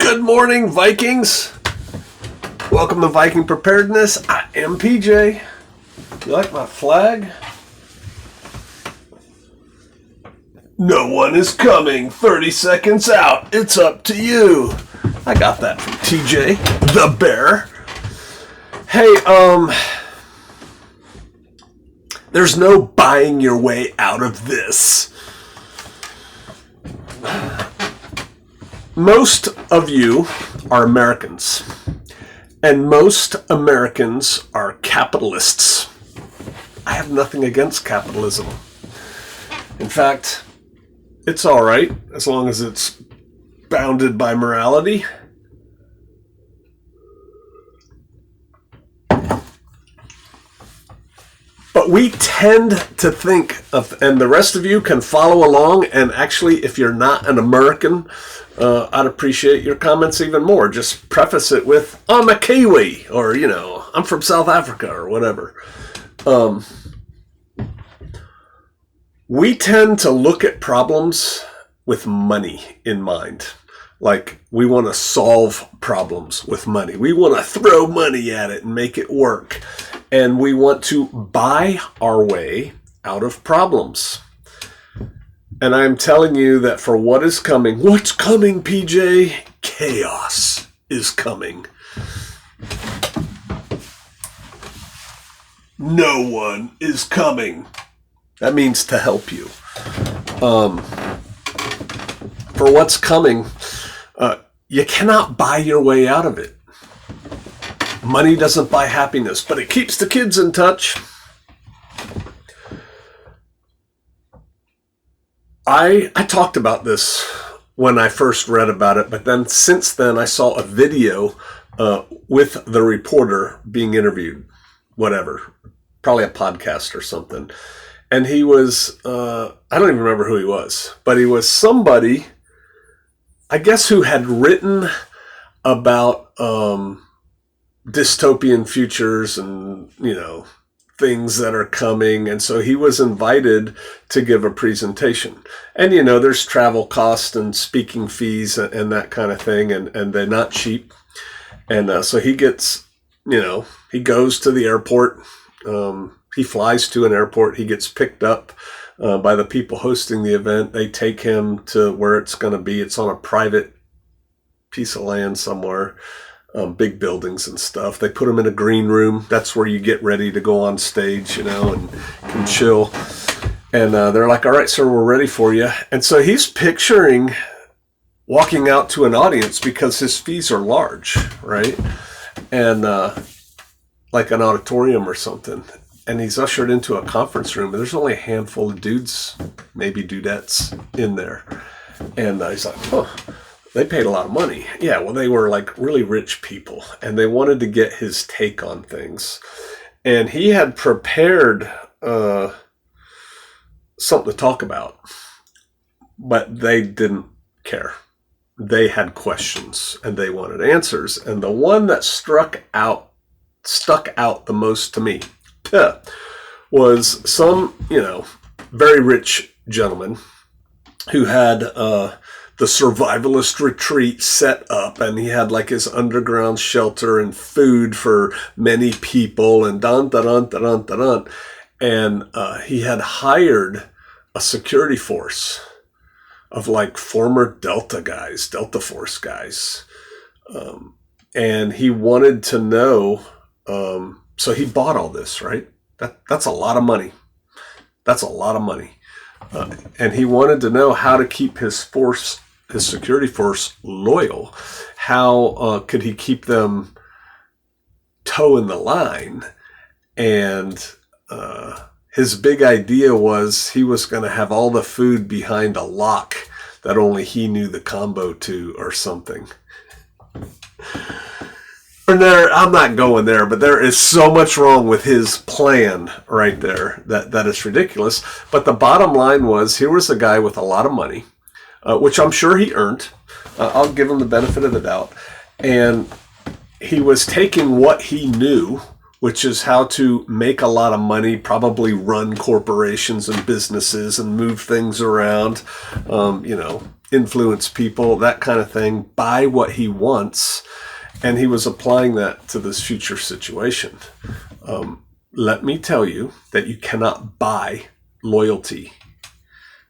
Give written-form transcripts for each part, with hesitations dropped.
Good morning, Vikings. Welcome to Viking Preparedness. I am PJ. You like my flag? No one is coming. 30 seconds out. It's up to you. I got that from TJ, the bear. Hey, there's no buying your way out of this. Most of you are Americans, and most Americans are capitalists. I have nothing against capitalism. In fact, it's all right as long as it's bounded by morality. But we tend to think of, and the rest of you can follow along, and actually, if you're not an American, I'd appreciate your comments even more. Just preface it with, I'm a Kiwi, or, I'm from South Africa, or whatever. We tend to look at problems with money in mind. Like, we want to solve problems with money. We want to throw money at it and make it work. And we want to buy our way out of problems. And I'm telling you that for what is coming, what's coming, PJ? Chaos is coming. No one is coming. That means to help you. For what's coming, you cannot buy your way out of it. Money doesn't buy happiness, but it keeps the kids in touch. I talked about this when I first read about it, but then since then I saw a video with the reporter being interviewed, whatever, probably a podcast or something. And he was, I don't even remember who he was, but he was somebody, I guess, who had written about dystopian futures and, things that are coming. And so he was invited to give a presentation. And, there's travel costs and speaking fees and that kind of thing. And they're not cheap. And so he gets, he goes to the airport. He flies to an airport. He gets picked up by the people hosting the event. They take him to where it's going to be. It's on a private piece of land somewhere. Big buildings and stuff. They put him in a green room. That's where you get ready to go on stage, and can chill. And they're like, all right, sir, we're ready for you. And so he's picturing walking out to an audience because his fees are large, right? And like an auditorium or something. And he's ushered into a conference room, and there's only a handful of dudes, maybe dudettes, in there. And he's like, oh, they paid a lot of money. Yeah, well, they were like really rich people, and they wanted to get his take on things. And he had prepared something to talk about, but they didn't care. They had questions, and they wanted answers. And the one that stuck out the most to me was some, very rich gentleman who had the survivalist retreat set up, and he had like his underground shelter and food for many people, and and he had hired a security force of like former Delta Force guys, and he wanted to know. So he bought all this, right? That's a lot of money. That's a lot of money. And he wanted to know how to keep his security force loyal. How could he keep them toeing the line? And his big idea was he was going to have all the food behind a lock that only he knew the combo to or something. I'm not going there, but there is so much wrong with his plan right there that is ridiculous. But the bottom line was, here was a guy with a lot of money, which I'm sure he earned. I'll give him the benefit of the doubt. And he was taking what he knew, which is how to make a lot of money, probably run corporations and businesses and move things around, influence people, that kind of thing, buy what he wants. And he was applying that to this future situation. Let me tell you that you cannot buy loyalty,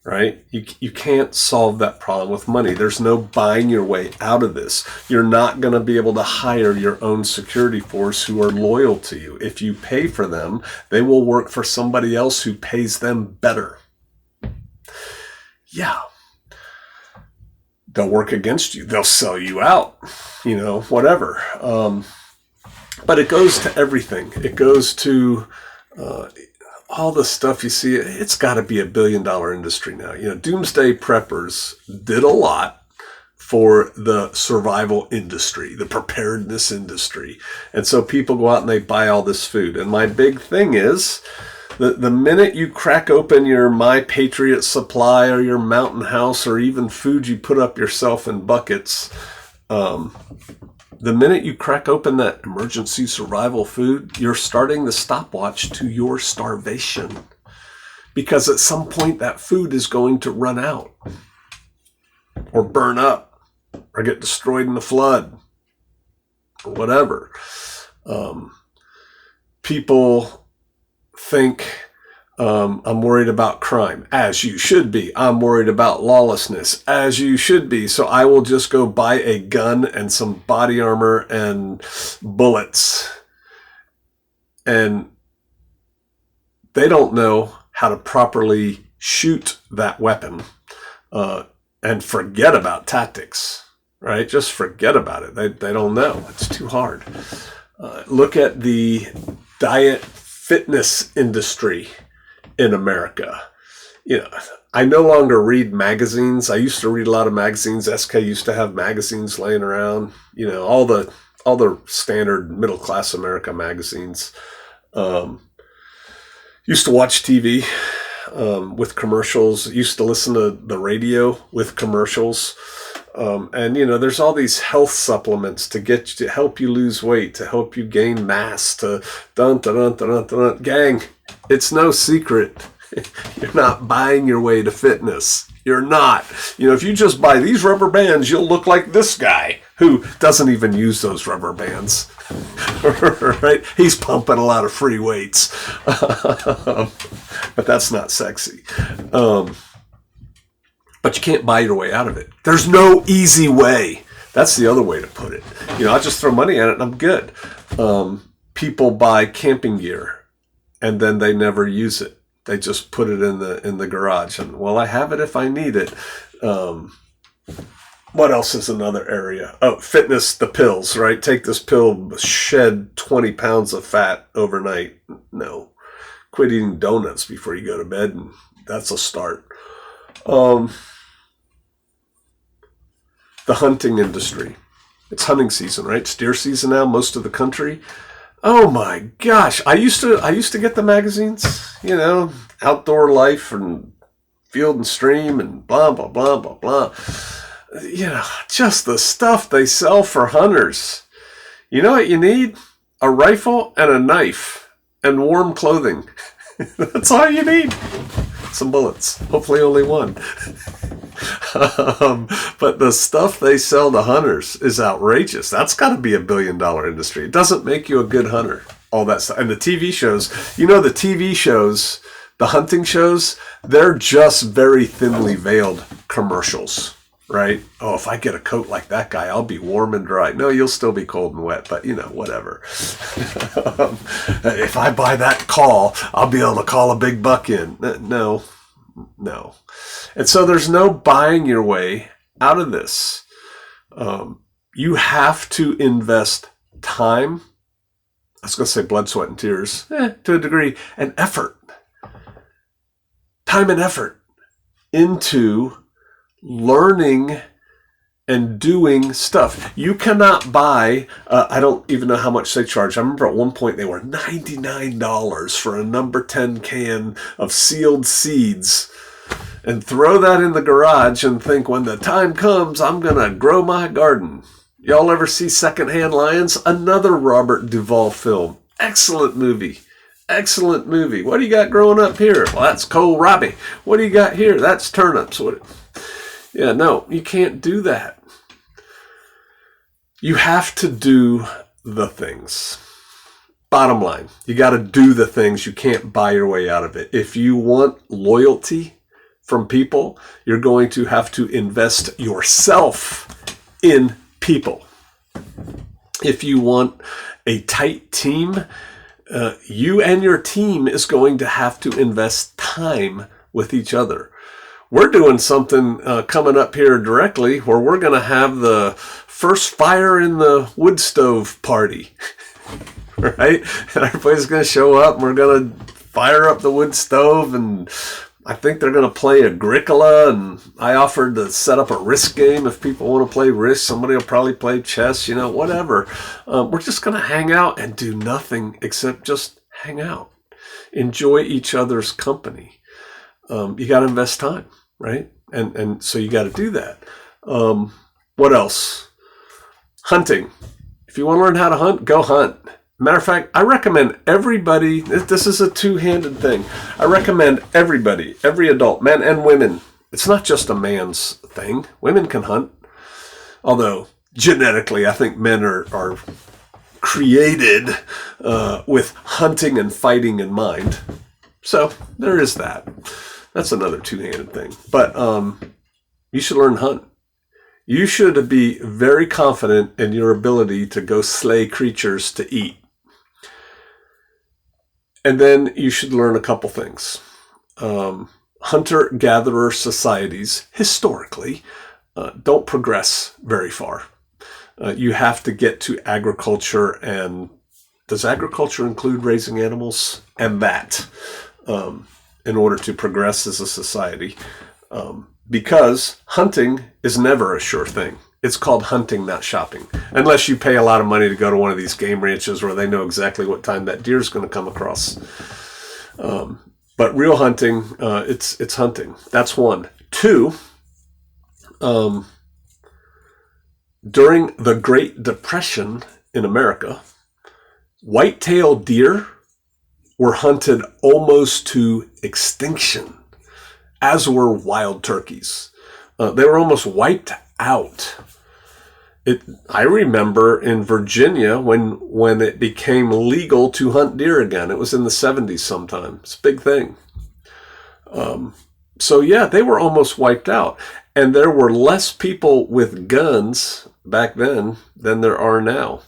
right? You can't solve that problem with money. There's no buying your way out of this. You're not going to be able to hire your own security force who are loyal to you. If you pay for them, they will work for somebody else who pays them better. Yeah. They'll work against you. They'll sell you out, whatever. But it goes to everything. It goes to all the stuff you see. It's got to be $1 billion industry now. Doomsday preppers did a lot for the survival industry, the preparedness industry. And so people go out and they buy all this food. And my big thing is, the minute you crack open your My Patriot Supply or your Mountain House or even food you put up yourself in buckets, the minute you crack open that emergency survival food, you're starting the stopwatch to your starvation. Because at some point that food is going to run out or burn up or get destroyed in the flood or whatever. People think I'm worried about crime, as you should be. I'm worried about lawlessness, as you should be. So I will just go buy a gun and some body armor and bullets. And they don't know how to properly shoot that weapon and forget about tactics, right? Just forget about it. They don't know. It's too hard. Look at the diet fitness industry in America. I no longer read magazines. I used to read a lot of magazines. SK used to have magazines laying around, all the standard middle class America magazines. Used to watch TV with commercials. Used to listen to the radio with commercials. And there's all these health supplements to help you lose weight, to help you gain mass, to gang. It's no secret. You're not buying your way to fitness. You're not. If you just buy these rubber bands, you'll look like this guy who doesn't even use those rubber bands. Right? He's pumping a lot of free weights. But that's not sexy. But you can't buy your way out of it. There's no easy way. That's the other way to put it. I just throw money at it and I'm good. People buy camping gear and then they never use it. They just put it in the garage and, I have it if I need it. What else is another area? Oh, fitness, the pills, right? Take this pill, shed 20 pounds of fat overnight. No. Quit eating donuts before you go to bed, and that's a start. The hunting industry. It's hunting season, right? It's deer season now, most of the country. Oh my gosh. I used to get the magazines, Outdoor Life and Field and Stream and blah, blah, blah, blah, blah. Just the stuff they sell for hunters. You know what you need? A rifle and a knife and warm clothing. That's all you need. Some bullets. Hopefully only one. But the stuff they sell to hunters is outrageous. That's got to be $1 billion industry. It doesn't make you a good hunter. All that stuff. And the TV shows, the TV shows, the hunting shows, they're just very thinly veiled commercials, right? Oh, if I get a coat like that guy, I'll be warm and dry. No, you'll still be cold and wet, but whatever. If I buy that call, I'll be able to call a big buck in. No. And so there's no buying your way out of this. You have to invest time. I was going to say blood, sweat, and tears, to a degree, and effort. Time and effort into learning and doing stuff. You cannot buy, I don't even know how much they charge. I remember at one point they were $99 for a number 10 can of sealed seeds. And throw that in the garage and think, when the time comes, I'm going to grow my garden. Y'all ever see Secondhand Lions? Another Robert Duvall film. Excellent movie. What do you got growing up here? Well, that's kohlrabi. What do you got here? That's turnips. Yeah, no, you can't do that. You have to do the things. Bottom line, you got to do the things. You can't buy your way out of it. If you want loyalty from people, you're going to have to invest yourself in people. If you want a tight team, you and your team is going to have to invest time with each other. We're doing something coming up here directly where we're going to have the first fire in the wood stove party, right? And everybody's going to show up and we're going to fire up the wood stove, and I think they're going to play Agricola, and I offered to set up a Risk game if people want to play Risk. Somebody will probably play chess, whatever. We're just going to hang out and do nothing except just hang out. Enjoy each other's company. You got to invest time, right? And so you got to do that. What else? Hunting. If you want to learn how to hunt, go hunt. Matter of fact, I recommend everybody, this is a two-handed thing. I recommend everybody, every adult, men and women. It's not just a man's thing. Women can hunt. Although, genetically, I think men are created with hunting and fighting in mind. So, there is that. That's another two-handed thing. But you should learn to hunt. You should be very confident in your ability to go slay creatures to eat. And then you should learn a couple things. Hunter-gatherer societies, historically, don't progress very far. You have to get to agriculture, and does agriculture include raising animals? And that, in order to progress as a society. Because hunting is never a sure thing. It's called hunting, not shopping. Unless you pay a lot of money to go to one of these game ranches where they know exactly what time that deer is going to come across. But real hunting, it's hunting. That's one. Two, during the Great Depression in America, white-tailed deer were hunted almost to extinction, as were wild turkeys. They were almost wiped out. I remember in Virginia when it became legal to hunt deer again. It was in the 70s sometime. It's a big thing. So yeah, they were almost wiped out. And there were less people with guns back then than there are now.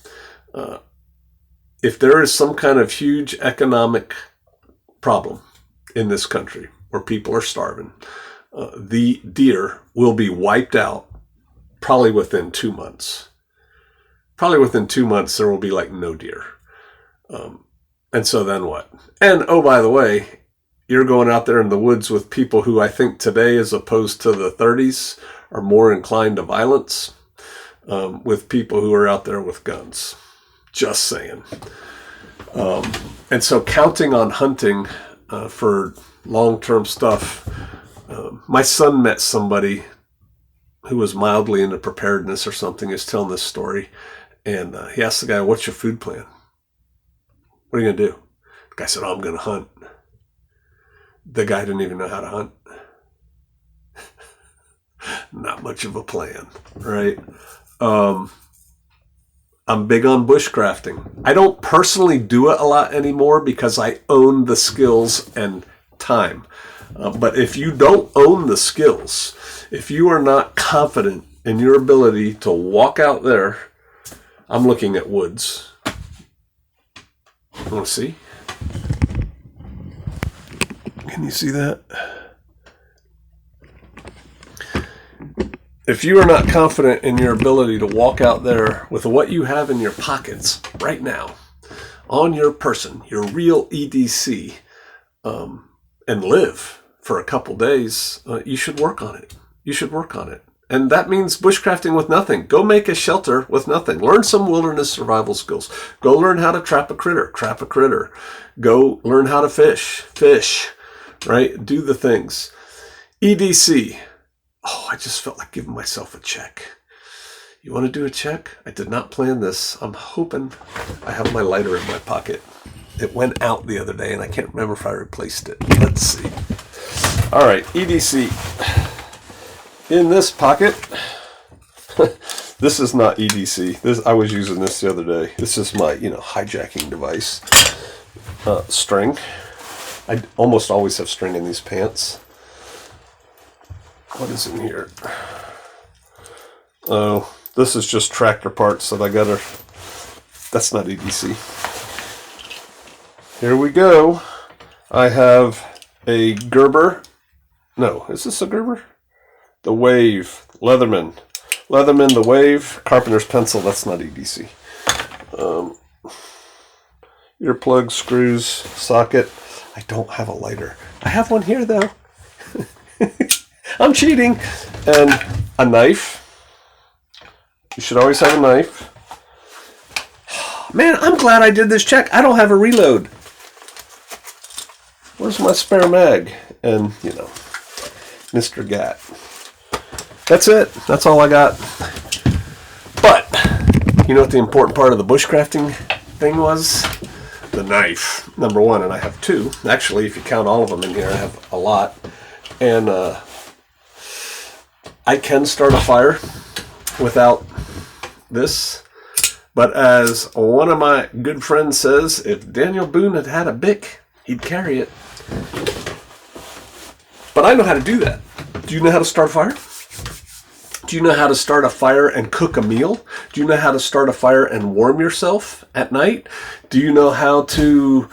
If there is some kind of huge economic problem in this country where people are starving, the deer will be wiped out probably within 2 months. Probably within 2 months, there will be like no deer. And so then what? And oh, by the way, you're going out there in the woods with people who I think today, as opposed to the 30s, are more inclined to violence, with people who are out there with guns. Just saying. And so counting on hunting for long-term stuff. My son met somebody who was mildly into preparedness or something. He's telling this story. And he asked the guy, "What's your food plan? What are you going to do?" The guy said, "Oh, I'm going to hunt." The guy didn't even know how to hunt. Not much of a plan, right? I'm big on bushcrafting. I don't personally do it a lot anymore because I own the skills and time. But if you don't own the skills, if you are not confident in your ability to walk out there, I'm looking at woods. Want to see? Can you see that? If you are not confident in your ability to walk out there with what you have in your pockets right now, on your person, your real EDC, and live for a couple days, you should work on it. You should work on it. And that means bushcrafting with nothing. Go make a shelter with nothing. Learn some wilderness survival skills. Go learn how to trap a critter. Go learn how to fish, right? Do the things. EDC. Oh, I just felt like giving myself a check. You want to do a check? I did not plan this. I'm hoping I have my lighter in my pocket. It went out the other day, and I can't remember if I replaced it. Let's see. All right, EDC. In this pocket, this is not EDC. I was using this the other day. This is my, hijacking device. String. I almost always have string in these pants. What is in here? Oh, this is just tractor parts that I gotta... That's not EDC. Here we go. I have a Gerber. No, is this a Gerber? The Wave. Leatherman. Leatherman, the Wave. Carpenter's pencil. That's not EDC. Earplug, screws, socket. I don't have a lighter. I have one here, though. I'm cheating. And a knife. You should always have a knife. Man, I'm glad I did this check. I don't have a reload. Where's my spare mag? And, Mr. Gat. That's it. That's all I got. But, you know what the important part of the bushcrafting thing was? The knife. Number one, and I have two. Actually, if you count all of them in here, I have a lot. And I can start a fire without this. But as one of my good friends says, if Daniel Boone had had a Bic, he'd carry it. But I know how to do that. Do you know how to start a fire? Do you know how to start a fire and cook a meal? Do you know how to start a fire and warm yourself at night? Do you know how to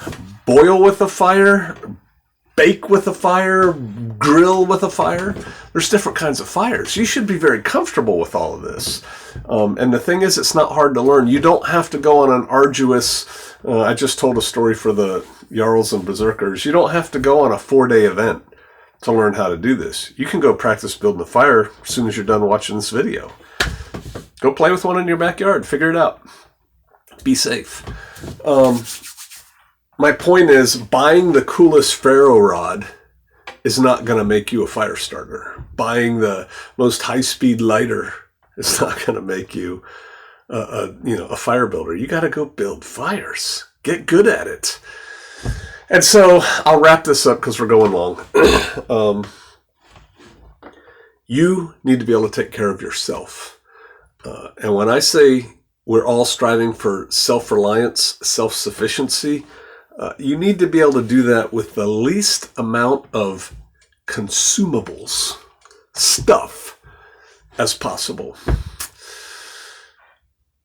boil with a fire, bake with a fire, grill with a fire? There's different kinds of fires. You should be very comfortable with all of this. And the thing is, it's not hard to learn. You don't have to go on an arduous... I just told a story for the Jarls and Berserkers. You don't have to go on a 4-day event to learn how to do this. You can go practice building a fire as soon as you're done watching this video. Go play with one in your backyard. Figure it out. Be safe. My point is, buying the coolest ferro rod is not going to make you a fire starter. Buying the most high-speed lighter is not going to make you a fire builder. You got to go build fires. Get good at it. And so I'll wrap this up because we're going long. You need to be able to take care of yourself. And when I say we're all striving for self-reliance, self-sufficiency, you need to be able to do that with the least amount of consumables, stuff, as possible.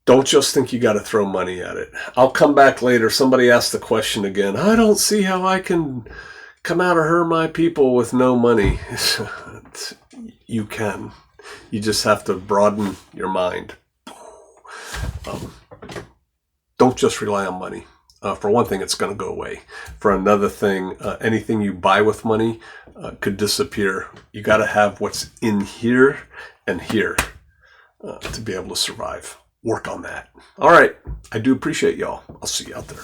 Don't just think you got to throw money at it. I'll come back later. Somebody asked the question again. I don't see how I can come out of her, my people, with no money. You can. You just have to broaden your mind. Don't just rely on money. For one thing, it's going to go away. For another thing, anything you buy with money could disappear. You got to have what's in here and here to be able to survive. Work on that. All right. I do appreciate y'all. I'll see you out there.